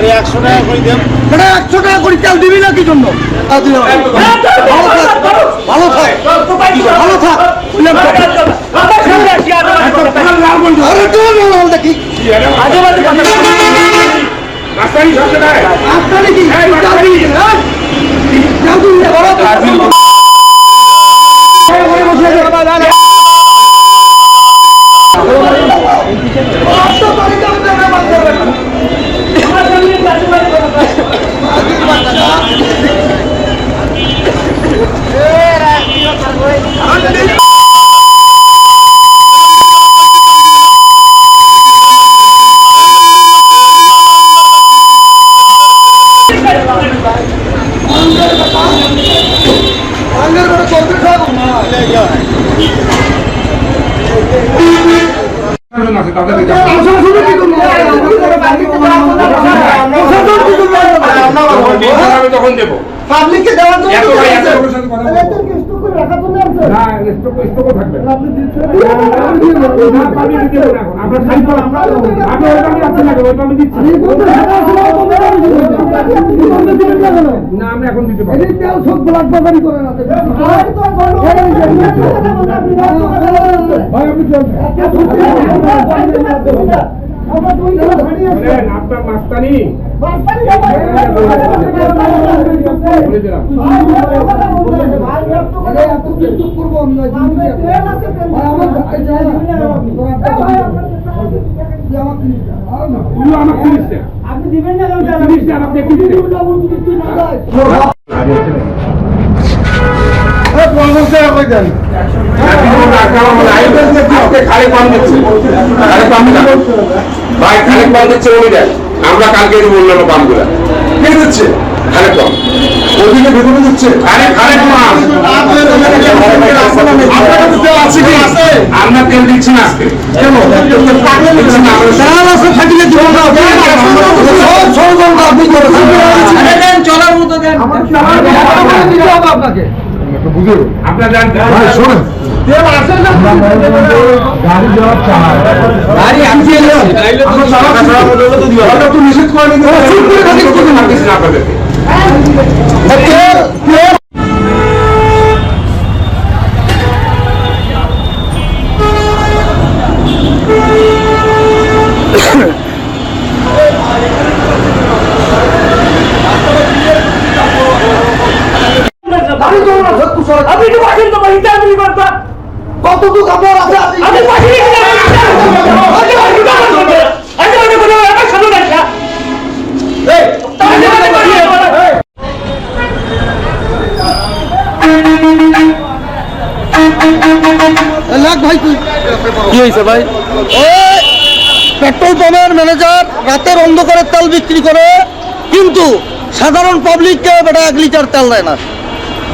100 টাকা করে দেন। 100 টাকা করে তেল দিবি না কি জন্য? ভালো থাক ভালো থাক। দেখি তখন দেবো পাবলিককে দেওয়ার জন্য আপনার মাস্তানি আপনি দিবেন না আমরা কালকে বললাম পামগুলা কে দিচ্ছে খালেক পাম ওদিকে ভেতরে দিচ্ছে আমরা তেল দিচ্ছি না আজকে চলার মতো আপনাকে আপনার শোনেন নিষেধ করে কতটুকু আপনার আছে কি হয়েছে ভাই? পেট্রোল পাম্পের ম্যানেজার রাতের অন্ধকারে তেল বিক্রি করে, কিন্তু সাধারণ পাবলিককে বেটা 1 লিটার তেল দেয় না।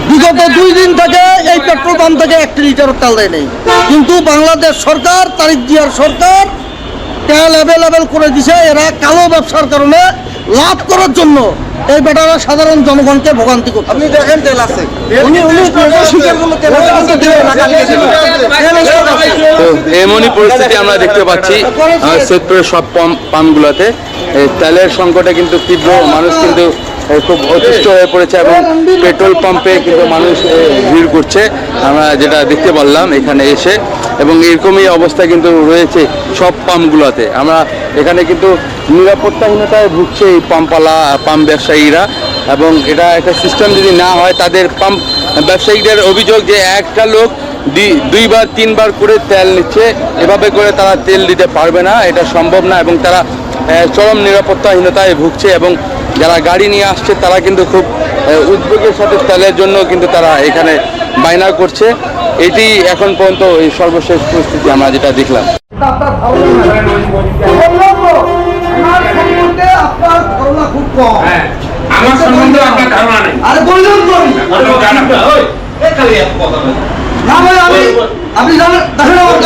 বিগত 2 দিন থেকে এই পেট্রোল পাম্প থেকে 1 লিটার তেল দেয় নেই। কিন্তু বাংলাদেশ সরকার, তারিক জিয়ার সরকার তেল অ্যাভেলেবেল করে দিছে। এরা কালো ব্যবসার কারণে লাভ করার জন্য এই বেটারা সাধারণ জনগণকে ভোগান্তি করছে। আপনি দেখেন তেল আছে, তো এমনই পরিস্থিতি আমরা দেখতে পাচ্ছি সৈয়দপুরের সব পাম্পগুলোতে। তেলের সংকটে কিন্তু তীব্র, মানুষ কিন্তু খুব অতিষ্ঠ হয়ে পড়েছে এবং পেট্রোল পাম্পে কিন্তু মানুষ ভিড় করছে, আমরা যেটা দেখতে পারলাম এখানে এসে। এবং এরকমই অবস্থা কিন্তু রয়েছে সব পাম্পগুলোতে। আমরা এখানে কিন্তু নিরাপত্তাহীনতায় ভুগছে এই পাম্প ব্যবসায়ীরা। এবং এটা একটা সিস্টেম যদি না হয়, তাদের পাম্প ব্যবসায়ীদের অভিযোগ যে একটা লোক 2 বার 3 বার করে তেল নিচ্ছে, এভাবে করে তারা তেল দিতে পারবে না, এটা সম্ভব না। এবং তারা চরম নিরাপত্তাহীনতায় ভুগছে এবং যারা গাড়ি নিয়ে আসছে তারা কিন্তু খুব উদ্বেগের সাথে তেলের জন্য কিন্তু তারা এখানে বায়না করছে। এটি এখন পর্যন্ত এই সর্বশেষ পরিস্থিতি আমরা যেটা দেখলাম। আমার সম্বন্ধে আপনার ধারণা নেই। আরে বললাম তো আপনি জানেন, দেখেন আমার